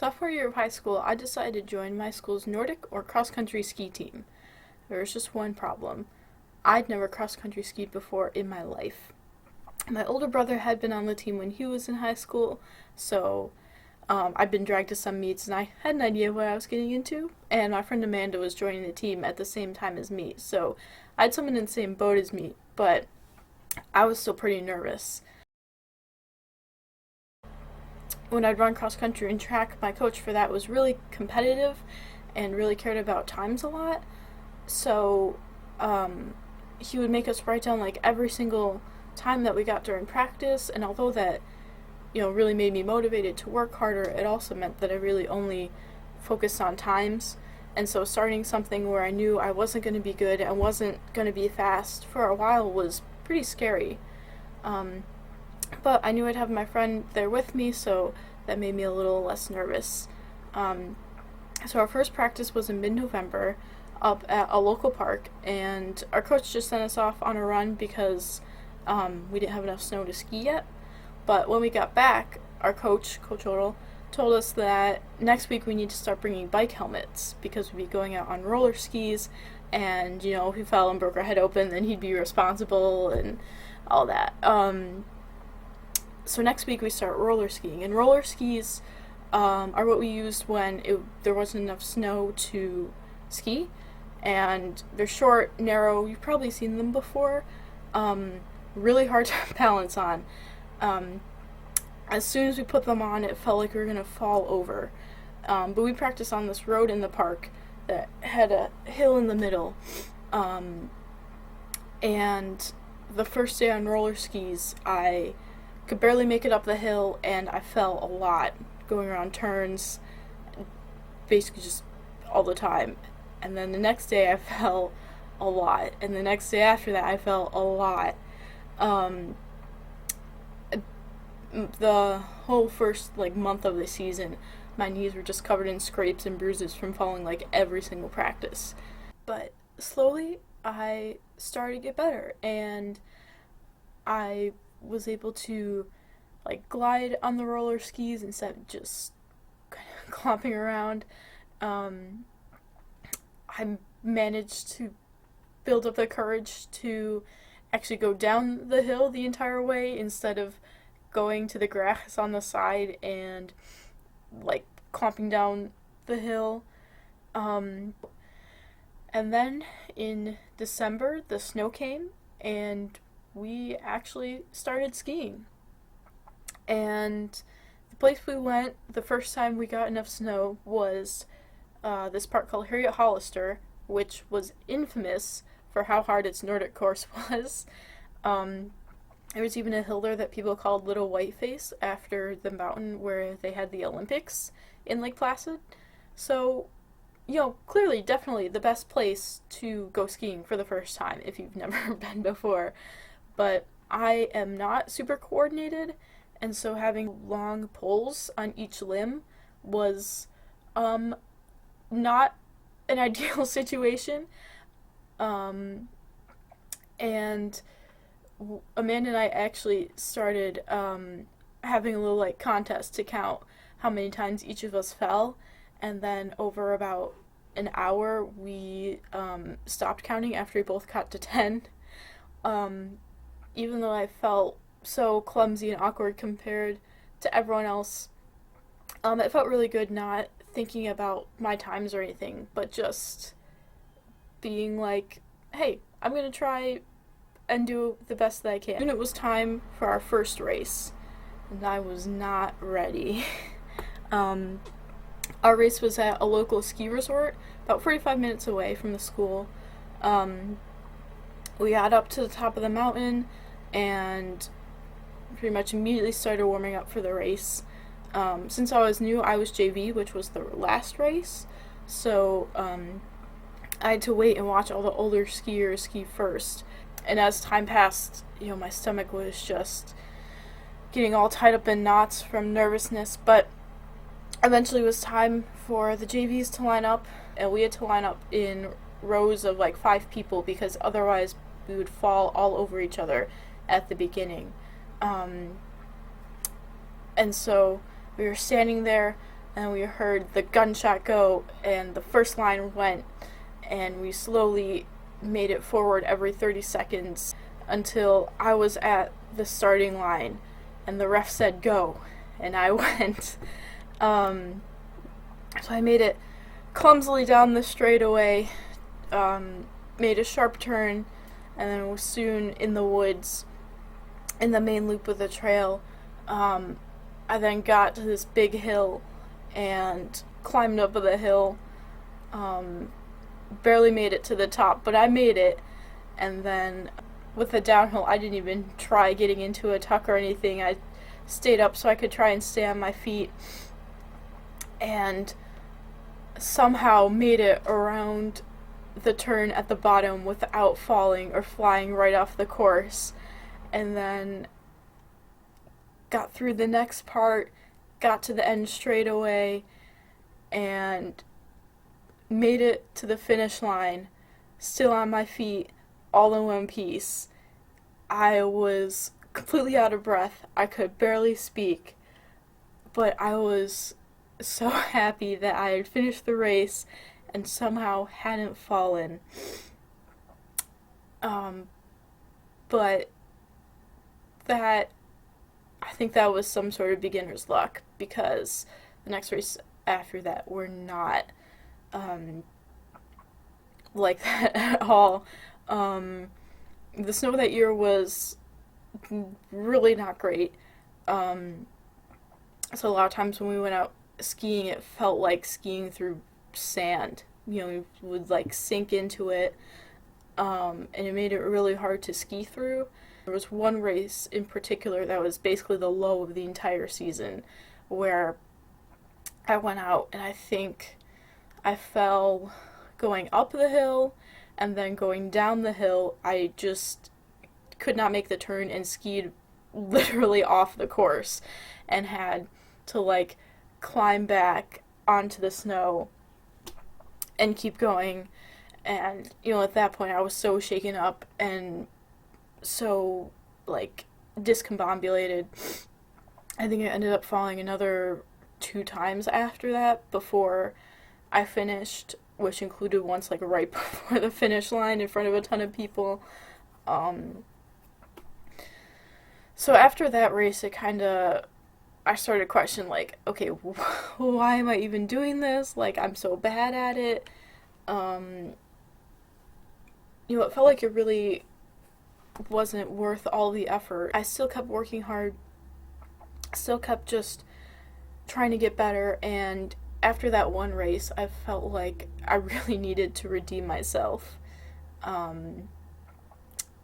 Sophomore year of high school, I decided to join my school's Nordic or cross-country ski team. There was just one problem. I'd never cross-country skied before in my life. My older brother had been on the team when he was in high school, so I'd been dragged to some meets and I had an idea what I was getting into. And my friend Amanda was joining the team at the same time as me, so I had someone in the same boat as me, but I was still pretty nervous. When I'd run cross country and track, my coach for that was really competitive and really cared about times a lot. So he would make us write down like every single time that we got during practice. And although that really made me motivated to work harder, it also meant that I really only focused on times. And so starting something where I knew I wasn't going to be good and wasn't going to be fast for a while was pretty scary. But I knew I'd have my friend there with me, so that made me a little less nervous. So our first practice was in mid-November up at a local park, and our coach just sent us off on a run because we didn't have enough snow to ski yet. But when we got back, our coach, Coach Odell, told us that next week we need to start bringing bike helmets because we'd be going out on roller skis, and if we fell and broke our head open, then he'd be responsible and all that. So next week we start roller skiing, and roller skis are what we used when there wasn't enough snow to ski, and they're short, narrow, you've probably seen them before, really hard to balance on. As soon as we put them on, it felt like we were going to fall over, but we practiced on this road in the park that had a hill in the middle, and the first day on roller skis, I could barely make it up the hill, and I fell a lot, going around turns, basically just all the time. And then the next day I fell a lot, and the next day after that I fell a lot. The whole first month of the season, my knees were just covered in scrapes and bruises from falling every single practice. But slowly I started to get better, and I was able to glide on the roller skis instead of just kind of clomping around. I managed to build up the courage to actually go down the hill the entire way instead of going to the grass on the side and clomping down the hill. And then in December the snow came and we actually started skiing. And the place we went the first time we got enough snow was this park called Harriet Hollister, which was infamous for how hard its Nordic course was. There was even a hill there that people called Little Whiteface after the mountain where they had the Olympics in Lake Placid. So, clearly, definitely the best place to go skiing for the first time if you've never been before. But I am not super coordinated, and so having long poles on each limb was not an ideal situation. And Amanda and I actually started having a little contest to count how many times each of us fell, and then over about an hour we stopped counting after we both got to 10. Even though I felt so clumsy and awkward compared to everyone else, it felt really good not thinking about my times or anything, but just being hey, I'm gonna try and do the best that I can. And it was time for our first race, and I was not ready. Our race was at a local ski resort, about 45 minutes away from the school. We got up to the top of the mountain and pretty much immediately started warming up for the race. Since I was new, I was JV, which was the last race, so I had to wait and watch all the older skiers ski first. And as time passed, my stomach was just getting all tied up in knots from nervousness, but eventually it was time for the JVs to line up, and we had to line up in rows of 5 people because otherwise we would fall all over each other at the beginning. And so we were standing there and we heard the gunshot go, and the first line went, and we slowly made it forward every 30 seconds until I was at the starting line, and the ref said go, and I went. So I made it clumsily down the straightaway, made a sharp turn, and then was soon in the woods, in the main loop of the trail. I then got to this big hill and climbed up the hill. Barely made it to the top, but I made it. And then with the downhill, I didn't even try getting into a tuck or anything. I stayed up so I could try and stay on my feet, and somehow made it around the turn at the bottom without falling or flying right off the course. And then got through the next part, got to the end straight away, and made it to the finish line, still on my feet, all in one piece. I was completely out of breath. I could barely speak, but I was so happy that I had finished the race and somehow hadn't fallen. But that, I think that was some sort of beginner's luck, because the next race after that were not like that at all. The snow that year was really not great. So a lot of times when we went out skiing, it felt like skiing through sand. You know, we would like sink into it, and it made it really hard to ski through. There was one race in particular that was basically the low of the entire season, where I went out and I think I fell going up the hill, and then going down the hill, I just could not make the turn and skied literally off the course and had to like climb back onto the snow and keep going. And, you know, at that point I was so shaken up and so, like, discombobulated. I think I ended up falling another 2 times after that before I finished, which included once, like, right before the finish line in front of a ton of people. So after that race, I started questioning, like, okay, why am I even doing this? Like, I'm so bad at it. You know, it felt like it really wasn't worth all the effort. I still kept working hard, still kept just trying to get better, and after that one race, I felt like I really needed to redeem myself.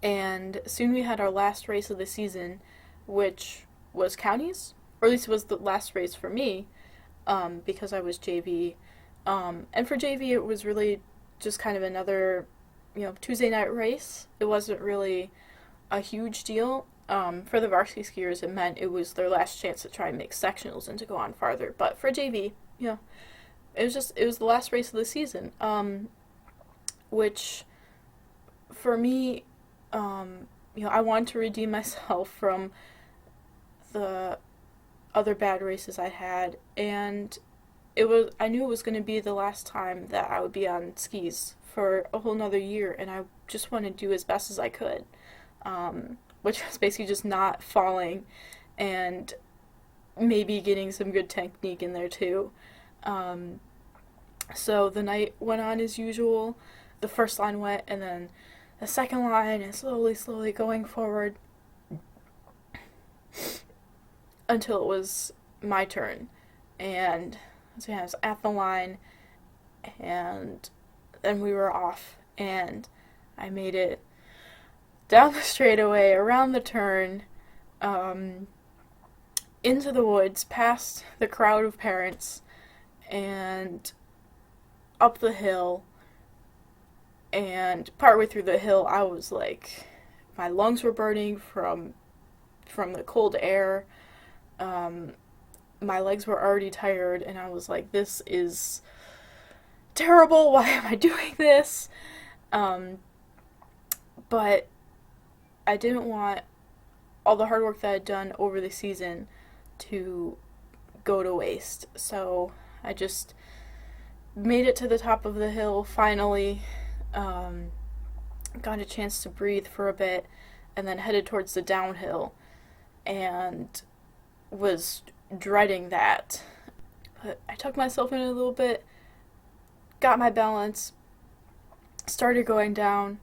And soon we had our last race of the season, which was counties, or at least it was the last race for me, because I was JV. And for JV, it was really just kind of another, you know, Tuesday night race. It wasn't really a huge deal. For the varsity skiers, it meant it was their last chance to try and make sectionals and to go on farther. But for JV, you know, it was the last race of the season, which for me, you know, I wanted to redeem myself from the other bad races I had, and I knew it was going to be the last time that I would be on skis for a whole nother year, and I just wanted to do as best as I could, which was basically just not falling and maybe getting some good technique in there too. So the night went on as usual. The first line went, and then the second line, and slowly going forward until it was my turn. And so I was at the line, and then we were off, and I made it down the straightaway, around the turn, into the woods, past the crowd of parents, and up the hill. And partway through the hill, I was like, my lungs were burning from the cold air. My legs were already tired, and I was like, this is terrible. Why am I doing this? But I didn't want all the hard work that I'd done over the season to go to waste. So I just made it to the top of the hill finally, got a chance to breathe for a bit, and then headed towards the downhill and was dreading that. But I took myself in a little bit, got my balance, started going down,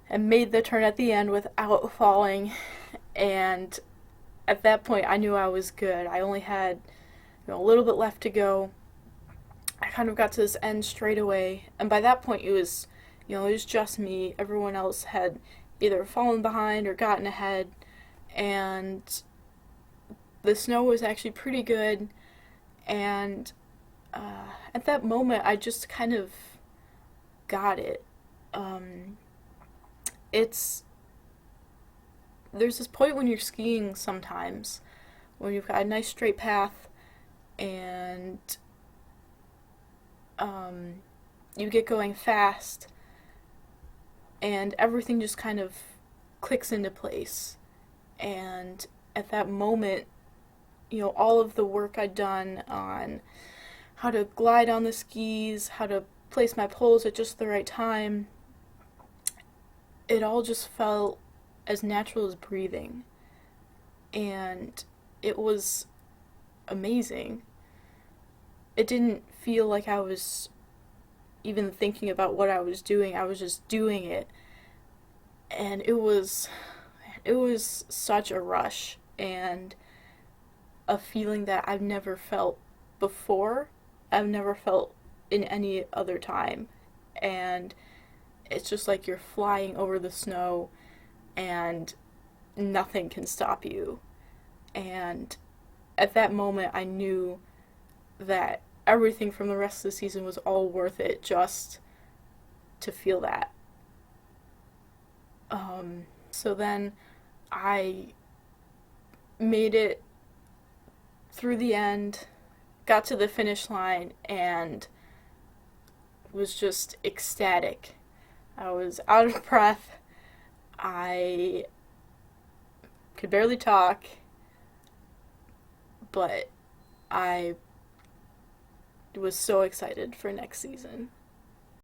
and made the turn at the end without falling. And at that point, I knew I was good. I only had a little bit left to go. I kind of got to this end straight away, and by that point, it was just me. Everyone else had either fallen behind or gotten ahead, and the snow was actually pretty good. And at that moment, I just kind of got it. It's There's this point when you're skiing sometimes when you've got a nice straight path and you get going fast and everything just kind of clicks into place. And at that moment, all of the work I'd done on how to glide on the skis, how to place my poles at just the right time, it all just felt as natural as breathing. And it was amazing. It didn't feel like I was even thinking about what I was doing. I was just doing it. And it was such a rush and a feeling that I've never felt before. I've never felt in any other time. And it's just like you're flying over the snow and nothing can stop you. And at that moment, I knew that everything from the rest of the season was all worth it just to feel that. So then I made it through the end, got to the finish line, and was just ecstatic. I was out of breath. I could barely talk, but I was so excited for next season.